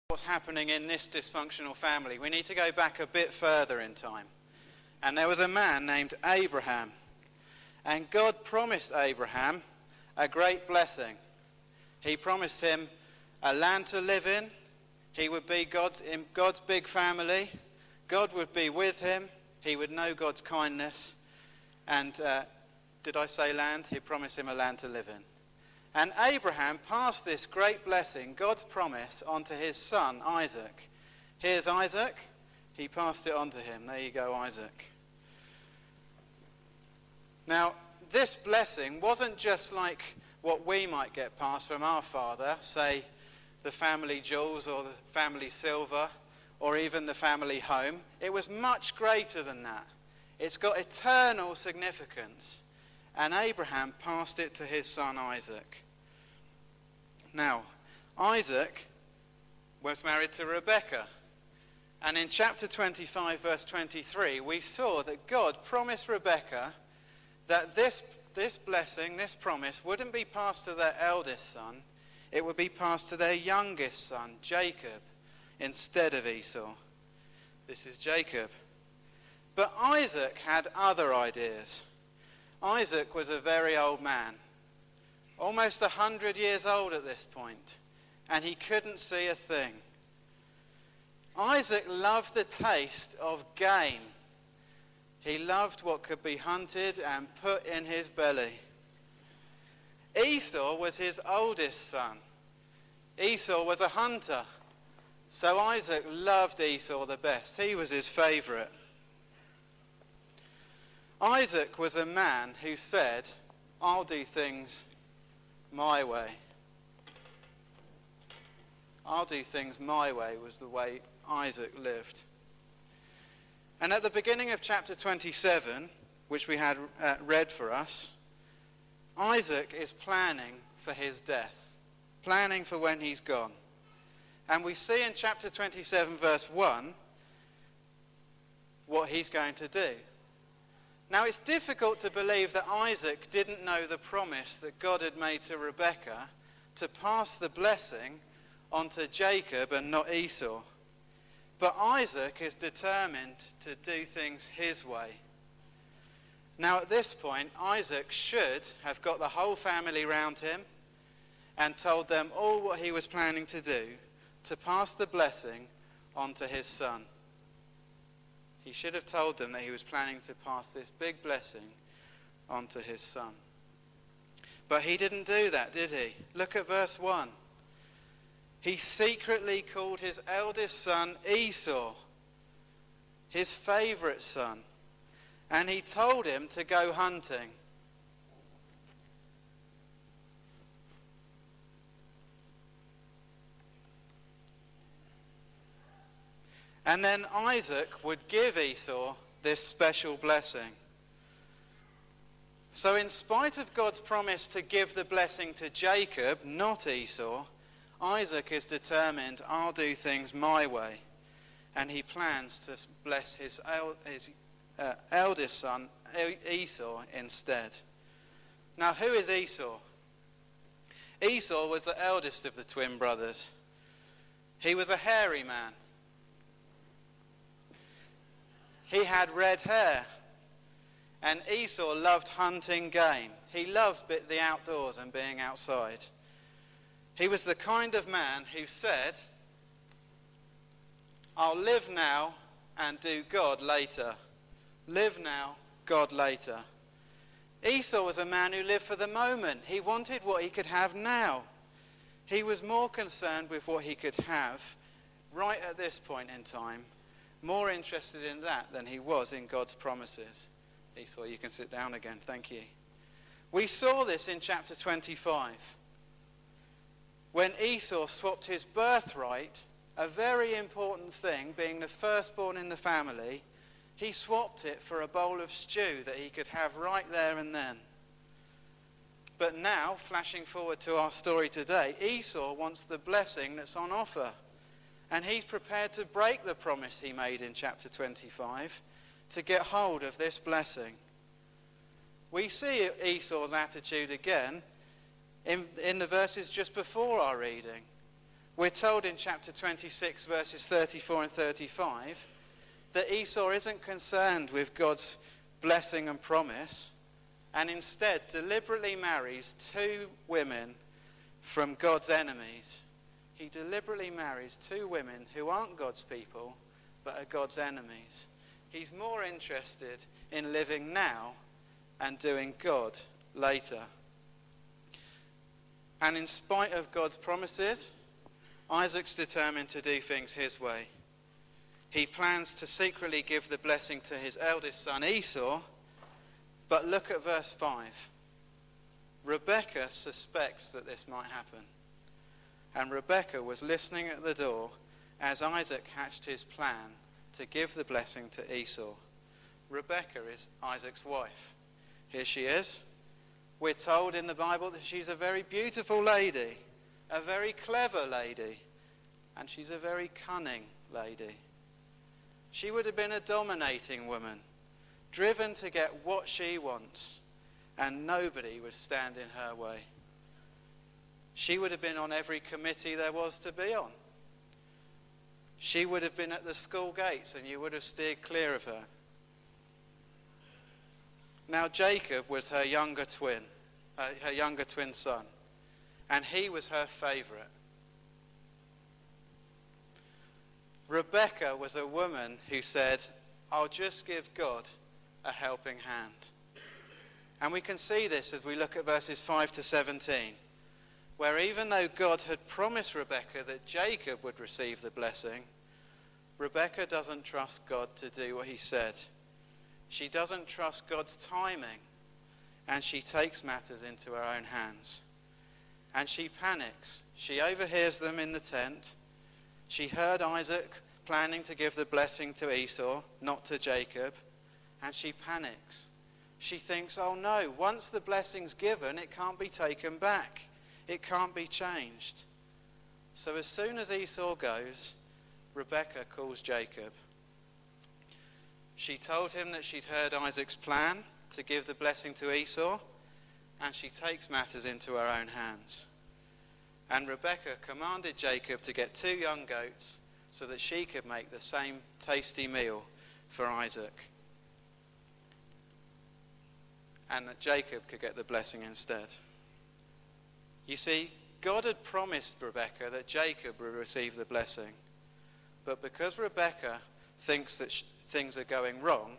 what's happening in this dysfunctional family, we need to go back a bit further in time. And there was a man named Abraham. And God promised Abraham a great blessing. He promised him a land to live in. He would be in God's big family. God would be with him. He would know God's kindness. And did I say land? He promised him a land to live in. And Abraham passed this great blessing, God's promise, onto his son, Isaac. Here's Isaac. He passed it on to him. There you go, Isaac. Now, this blessing wasn't just like what we might get passed from our father, say the family jewels or the family silver or even the family home. It was much greater than that. It's got eternal significance. And Abraham passed it to his son Isaac. Now, Isaac was married to Rebekah. And in chapter 25, verse 23, we saw that God promised Rebekah that this blessing, this promise, wouldn't be passed to their eldest son. It would be passed to their youngest son, Jacob, instead of Esau. This is Jacob. But Isaac had other ideas. Isaac was a very old man, almost 100 years old at this point, and he couldn't see a thing. Isaac loved the taste of game. He loved what could be hunted and put in his belly. Esau was his oldest son. Esau was a hunter, so Isaac loved Esau the best. He was his favourite. Isaac was a man who said, I'll do things my way. I'll do things my way was the way Isaac lived. And at the beginning of chapter 27, which we had read for us, Isaac is planning for his death, planning for when he's gone. And we see in chapter 27, verse 1, what he's going to do. Now, it's difficult to believe that Isaac didn't know the promise that God had made to Rebekah to pass the blessing onto Jacob and not Esau. But Isaac is determined to do things his way. Now, at this point, Isaac should have got the whole family round him and told them all what he was planning to do to pass the blessing onto his son. He should have told them that he was planning to pass this big blessing onto his son. But he didn't do that, did he? Look at verse 1. He secretly called his eldest son Esau, his favourite son, and he told him to go hunting. And then Isaac would give Esau this special blessing. So in spite of God's promise to give the blessing to Jacob, not Esau, Isaac is determined, I'll do things my way. And he plans to bless his eldest son, Esau, instead. Now, who is Esau? Esau was the eldest of the twin brothers. He was a hairy man. He had red hair, and Esau loved hunting game. He loved the outdoors and being outside. He was the kind of man who said, I'll live now and do God later. Live now, God later. Esau was a man who lived for the moment. He wanted what he could have now. He was more concerned with what he could have right at this point in time, more interested in that than he was in God's promises. Esau, you can sit down again. Thank you. We saw this in chapter 25. When Esau swapped his birthright, a very important thing, being the firstborn in the family, he swapped it for a bowl of stew that he could have right there and then. But now, flashing forward to our story today, Esau wants the blessing that's on offer. And he's prepared to break the promise he made in chapter 25 to get hold of this blessing. We see Esau's attitude again in the verses just before our reading. We're told in chapter 26, verses 34 and 35, that Esau isn't concerned with God's blessing and promise, and instead deliberately marries two women from God's enemies. He deliberately marries two women who aren't God's people, but are God's enemies. He's more interested in living now and doing God later. And in spite of God's promises, Isaac's determined to do things his way. He plans to secretly give the blessing to his eldest son Esau, but look at verse 5. Rebekah suspects that this might happen. And Rebekah was listening at the door as Isaac hatched his plan to give the blessing to Esau. Rebekah is Isaac's wife. Here she is. We're told in the Bible that she's a very beautiful lady, a very clever lady, and she's a very cunning lady. She would have been a dominating woman, driven to get what she wants, and nobody would stand in her way. She would have been on every committee there was to be on. She would have been at the school gates, and you would have steered clear of her. Now Jacob was her younger twin son, and he was her favourite. Rebekah was a woman who said, I'll just give God a helping hand. And we can see this as we look at verses 5 to 17, where even though God had promised Rebekah that Jacob would receive the blessing, Rebekah doesn't trust God to do what he said. She doesn't trust God's timing, and she takes matters into her own hands. And she panics. She overhears them in the tent. She heard Isaac planning to give the blessing to Esau, not to Jacob, and she panics. She thinks, oh no, once the blessing's given, it can't be taken back. It can't be changed. So as soon as Esau goes, Rebekah calls Jacob. She told him that she'd heard Isaac's plan to give the blessing to Esau, and she takes matters into her own hands. And Rebekah commanded Jacob to get 2 young goats so that she could make the same tasty meal for Isaac, and that Jacob could get the blessing instead. You see, God had promised Rebekah that Jacob would receive the blessing, but because Rebekah thinks that things are going wrong,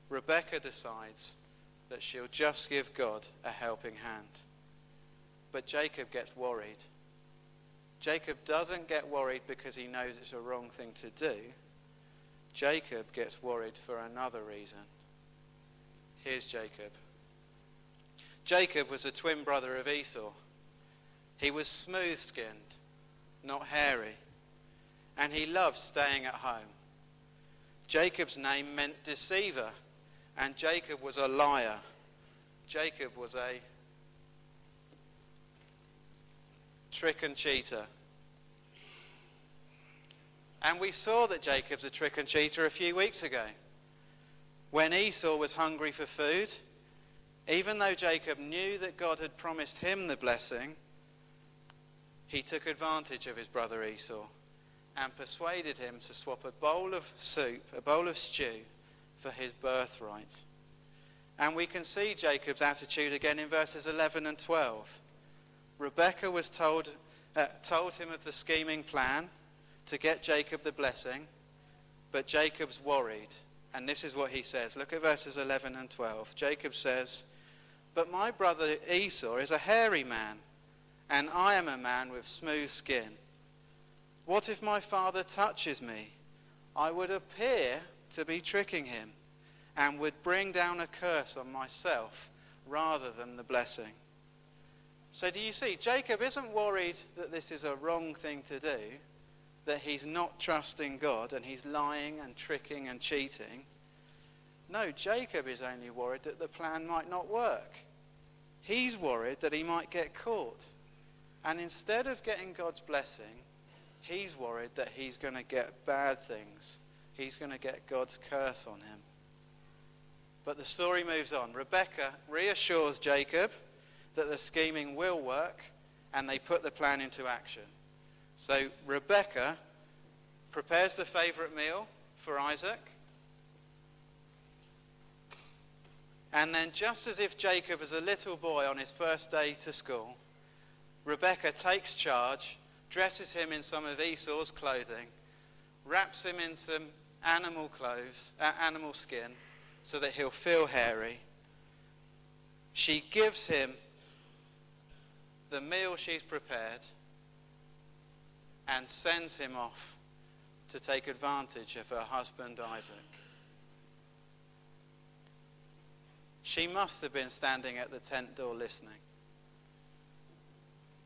Rebekah decides that she'll just give God a helping hand. But Jacob gets worried. Jacob doesn't get worried because he knows it's a wrong thing to do. Jacob gets worried for another reason. Here's Jacob. Jacob was a twin brother of Esau. He was smooth-skinned, not hairy, and he loved staying at home. Jacob's name meant deceiver, and Jacob was a liar. Jacob was a trick and cheater. And we saw that Jacob's a trick and cheater a few weeks ago. When Esau was hungry for food, even though Jacob knew that God had promised him the blessing, he took advantage of his brother Esau and persuaded him to swap a bowl of soup, a bowl of stew, for his birthright. And we can see Jacob's attitude again in verses 11 and 12. Rebekah was told him of the scheming plan to get Jacob the blessing, but Jacob's worried. And this is what he says. Look at verses 11 and 12. Jacob says, "But my brother Esau is a hairy man, and I am a man with smooth skin. What if my father touches me? I would appear to be tricking him and would bring down a curse on myself rather than the blessing." So do you see, Jacob isn't worried that this is a wrong thing to do, that he's not trusting God and he's lying and tricking and cheating. No, Jacob is only worried that the plan might not work. He's worried that he might get caught. And instead of getting God's blessing, he's worried that he's going to get bad things. He's going to get God's curse on him. But the story moves on. Rebekah reassures Jacob that the scheming will work, and they put the plan into action. So Rebekah prepares the favourite meal for Isaac. And then, just as if Jacob is a little boy on his first day to school, Rebekah takes charge, dresses him in some of Esau's clothing, wraps him in some animal clothes, animal skin, so that he'll feel hairy. She gives him the meal she's prepared and sends him off to take advantage of her husband Isaac. She must have been standing at the tent door listening.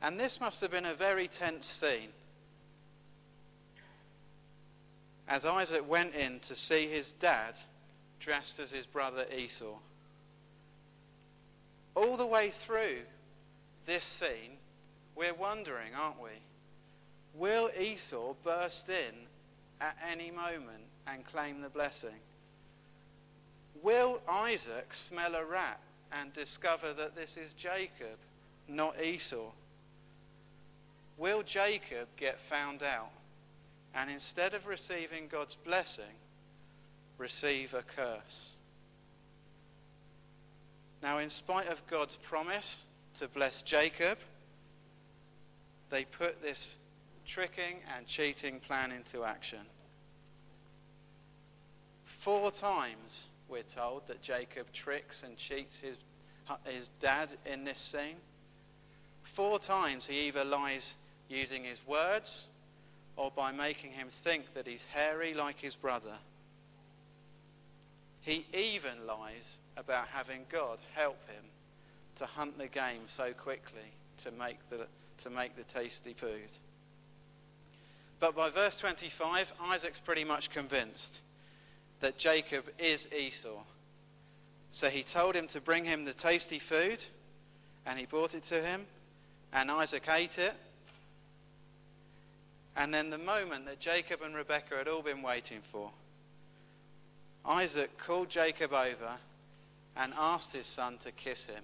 And this must have been a very tense scene. As Isaac went in to see his dad dressed as his brother Esau. All the way through this scene, we're wondering, aren't we? Will Esau burst in at any moment and claim the blessing? Will Isaac smell a rat and discover that this is Jacob, not Esau? Will Jacob get found out and instead of receiving God's blessing, receive a curse? Now, in spite of God's promise to bless Jacob, they put this tricking and cheating plan into action. 4 times we're told that Jacob tricks and cheats his dad in this scene. 4 times he either lies using his words or by making him think that he's hairy like his brother. He even lies about having God help him to hunt the game so quickly to make the tasty food. But by verse 25, Isaac's pretty much convinced that Jacob is Esau. So he told him to bring him the tasty food, and he brought it to him, and Isaac ate it. And then the moment that Jacob and Rebekah had all been waiting for, Isaac called Jacob over and asked his son to kiss him.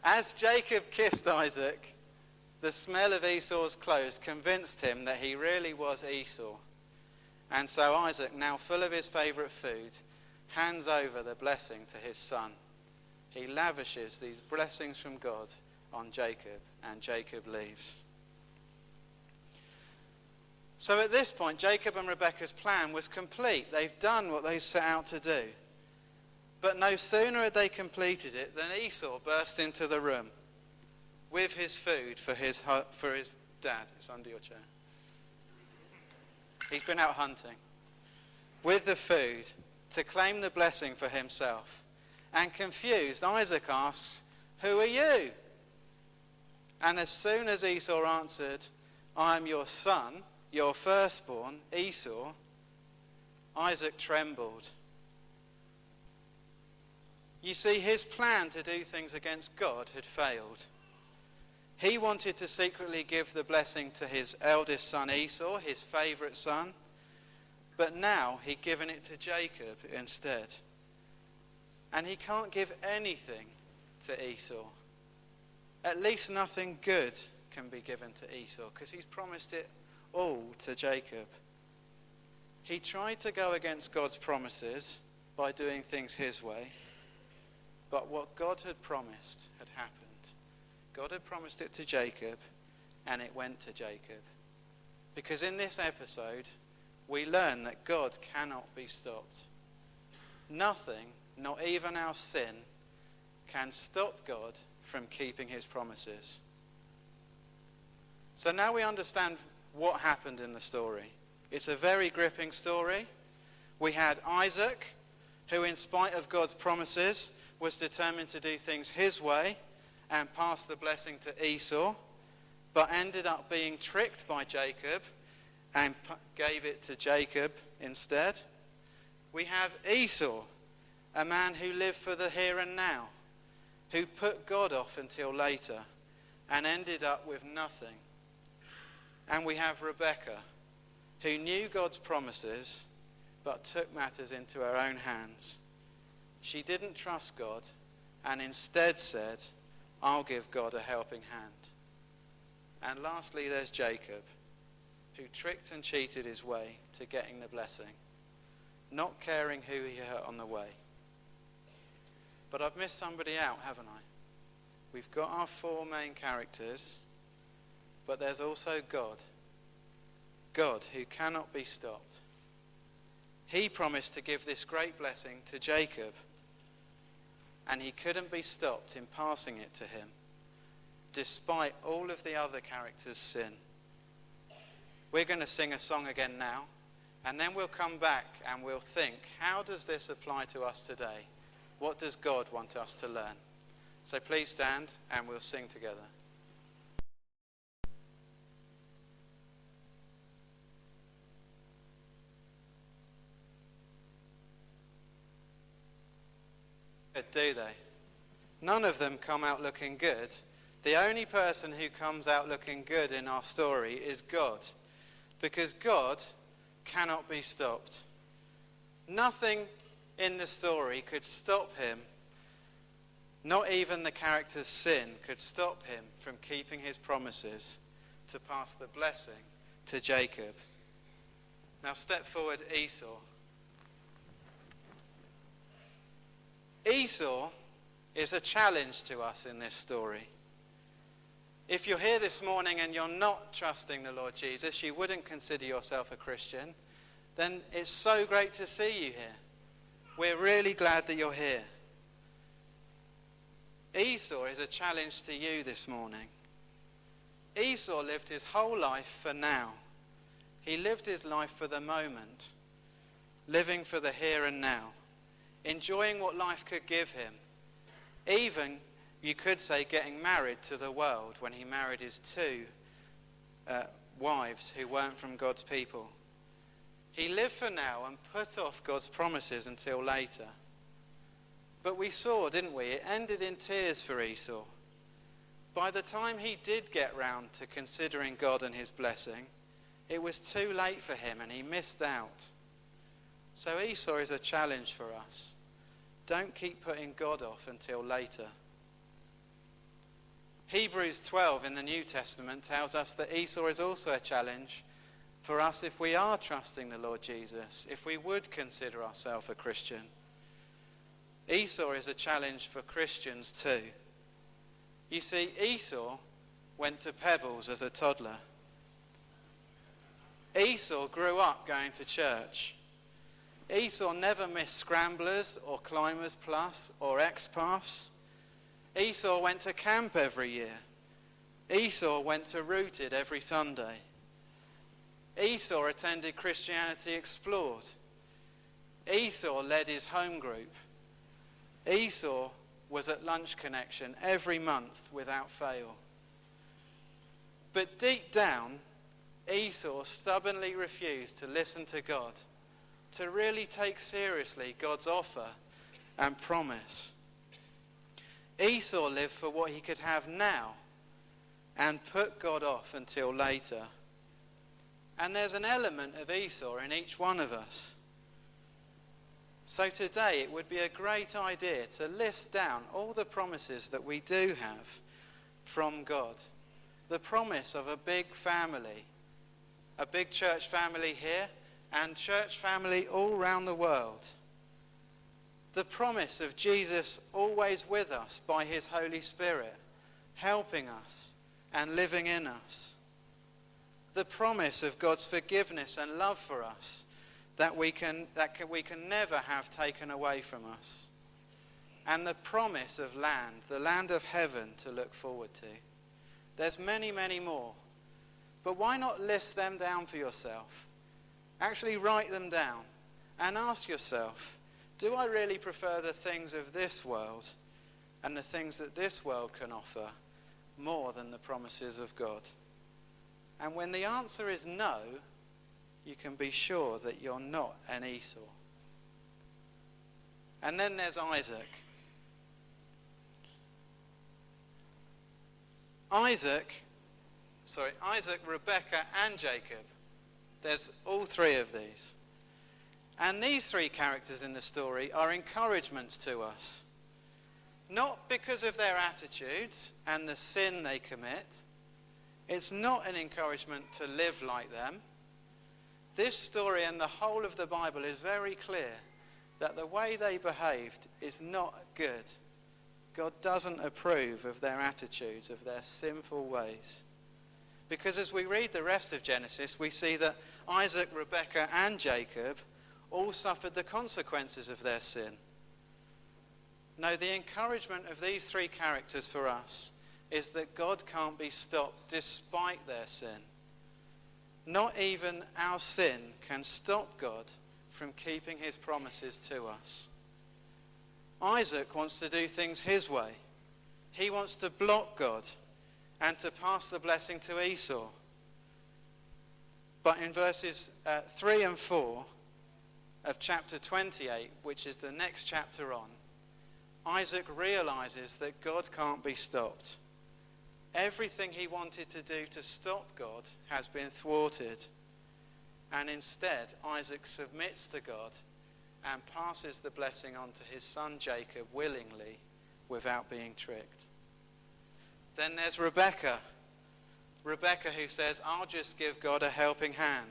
As Jacob kissed Isaac, the smell of Esau's clothes convinced him that he really was Esau. And so Isaac, now full of his favourite food, hands over the blessing to his son. He lavishes these blessings from God on Jacob, and Jacob leaves. So at this point, Jacob and Rebekah's plan was complete. They've done what they set out to do. But no sooner had they completed it than Esau burst into the room with his food for his dad. It's under your chair. He's been out hunting. With the food to claim the blessing for himself. And confused, Isaac asks, "Who are you?" And as soon as Esau answered, "I am your son, your firstborn, Esau," Isaac trembled. You see, his plan to do things against God had failed. He wanted to secretly give the blessing to his eldest son Esau, his favourite son, but now he'd given it to Jacob instead. And he can't give anything to Esau. At least nothing good can be given to Esau, because he's promised it all to Jacob. He tried to go against God's promises by doing things his way, but what God had promised had happened. God had promised it to Jacob, and it went to Jacob. Because in this episode, we learn that God cannot be stopped. Nothing, not even our sin, can stop God from keeping his promises. So now we understand what happened in the story. It's a very gripping story. We had Isaac, who in spite of God's promises was determined to do things his way and pass the blessing to Esau, but ended up being tricked by Jacob and gave it to Jacob instead. We have Esau, a man who lived for the here and now, who put God off until later and ended up with nothing. And we have Rebekah, who knew God's promises but took matters into her own hands. She didn't trust God and instead said, I'll give God a helping hand. And lastly, there's Jacob, who tricked and cheated his way to getting the blessing, not caring who he hurt on the way. But I've missed somebody out, haven't I? We've got our four main characters, but there's also God. God who cannot be stopped. He promised to give this great blessing to Jacob, and he couldn't be stopped in passing it to him, despite all of the other characters' sin. We're going to sing a song again now, and then we'll come back and we'll think, how does this apply to us today? What does God want us to learn? So please stand and we'll sing together. Do they? None of them come out looking good. The only person who comes out looking good in our story is God, because God cannot be stopped. Nothing in the story could stop him. Not even the character's sin could stop him from keeping his promises to pass the blessing to Jacob. Now step forward, Esau. Esau is a challenge to us in this story. If you're here this morning and you're not trusting the Lord Jesus, you wouldn't consider yourself a Christian, then it's so great to see you here. We're really glad that you're here. Esau is a challenge to you this morning. Esau lived his whole life for now. He lived his life for the moment, living for the here and now, enjoying what life could give him. Even, you could say, getting married to the world when he married his two wives who weren't from God's people. He lived for now and put off God's promises until later. But we saw, didn't we, it ended in tears for Esau. By the time he did get round to considering God and his blessing, it was too late for him and he missed out. So Esau is a challenge for us. Don't keep putting God off until later. Hebrews 12 in the New Testament tells us that Esau is also a challenge for us if we are trusting the Lord Jesus, if we would consider ourselves a Christian. Esau is a challenge for Christians too. You see, Esau went to Pebbles as a toddler. Esau grew up going to church. Esau never missed Scramblers or Climbers Plus or X-Paths. Esau went to camp every year. Esau went to Rooted every Sunday. Esau attended Christianity Explored. Esau led his home group. Esau was at Lunch Connection every month without fail. But deep down, Esau stubbornly refused to listen to God, to really take seriously God's offer and promise. Esau lived for what he could have now and put God off until later. And there's an element of Esau in each one of us. So today it would be a great idea to list down all the promises that we do have from God. The promise of a big family, a big church family here, and church family all around the world. The promise of Jesus always with us by his Holy Spirit, helping us and living in us. The promise of God's forgiveness and love for us that we can never have taken away from us. And the promise of land, the land of heaven to look forward to. There's many, many more. But why not list them down for yourself? Actually write them down and ask yourself, do I really prefer the things of this world and the things that this world can offer more than the promises of God? And when the answer is no, you can be sure that you're not an Esau. And then there's Isaac. Isaac, Rebekah, and Jacob. There's all three of these. And these three characters in the story are encouragements to us. Not because of their attitudes and the sin they commit. It's not an encouragement to live like them. This story and the whole of the Bible is very clear that the way they behaved is not good. God doesn't approve of their attitudes, of their sinful ways. Because as we read the rest of Genesis, we see that Isaac, Rebekah, and Jacob all suffered the consequences of their sin. No, the encouragement of these three characters for us is that God can't be stopped despite their sin. Not even our sin can stop God from keeping his promises to us. Isaac wants to do things his way. He wants to block God and to pass the blessing to Esau. But in verses 3 and 4 of chapter 28, which is the next chapter on, Isaac realizes that God can't be stopped. Everything he wanted to do to stop God has been thwarted. And instead, Isaac submits to God and passes the blessing on to his son Jacob willingly, without being tricked. Then there's Rebekah. Rebekah who says, I'll just give God a helping hand.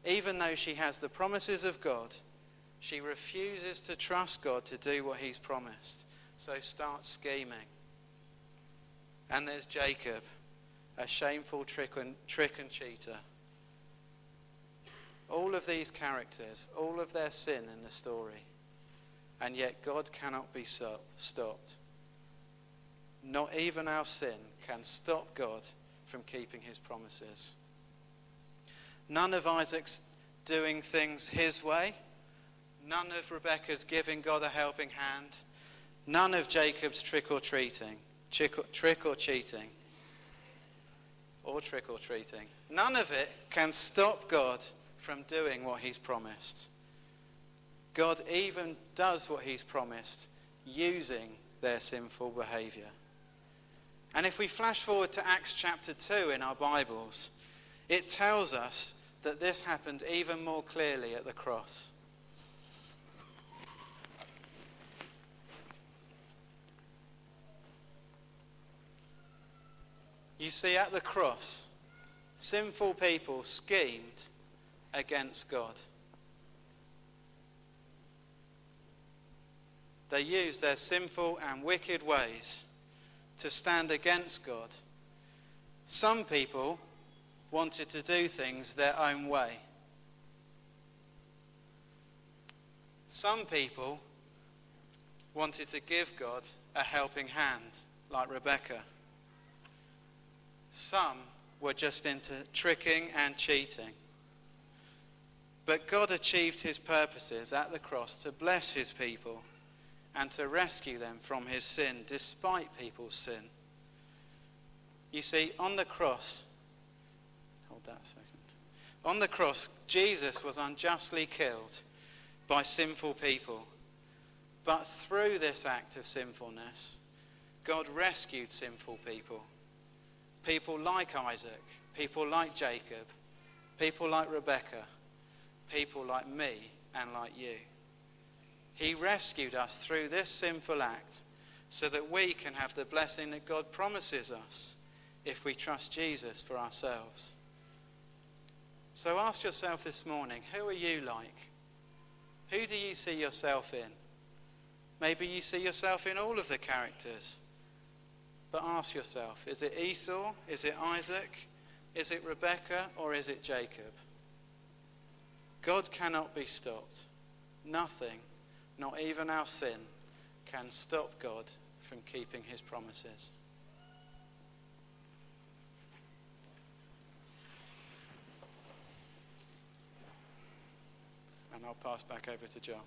Even though she has the promises of God, she refuses to trust God to do what he's promised, so starts scheming. And there's Jacob, a shameful trick and cheater. All of these characters, all of their sin in the story, and yet God cannot be stopped. Not even our sin can stop God from keeping his promises. None of Isaac's doing things his way. None of Rebekah's giving God a helping hand. None of Jacob's trick or treating. None of it can stop God from doing what he's promised. God even does what he's promised using their sinful behavior. And if we flash forward to Acts chapter 2 in our Bibles, it tells us that this happened even more clearly at the cross. You see, at the cross, sinful people schemed against God. They used their sinful and wicked ways to stand against God. Some people wanted to do things their own way. Some people wanted to give God a helping hand, like Rebekah. Some were just into tricking and cheating. But God achieved his purposes at the cross to bless his people and to rescue them from his sin despite people's sin. You see, on the cross, hold that a second. On the cross, Jesus was unjustly killed by sinful people. But through this act of sinfulness, God rescued sinful people. People like Isaac, people like Jacob, people like Rebekah, people like me and like you. He rescued us through this sinful act so that we can have the blessing that God promises us if we trust Jesus for ourselves. So ask yourself this morning, who are you like? Who do you see yourself in? Maybe you see yourself in all of the characters. But ask yourself, is it Esau? Is it Isaac? Is it Rebekah? Or is it Jacob? God cannot be stopped. Nothing, not even our sin, can stop God from keeping his promises. And I'll pass back over to Joel.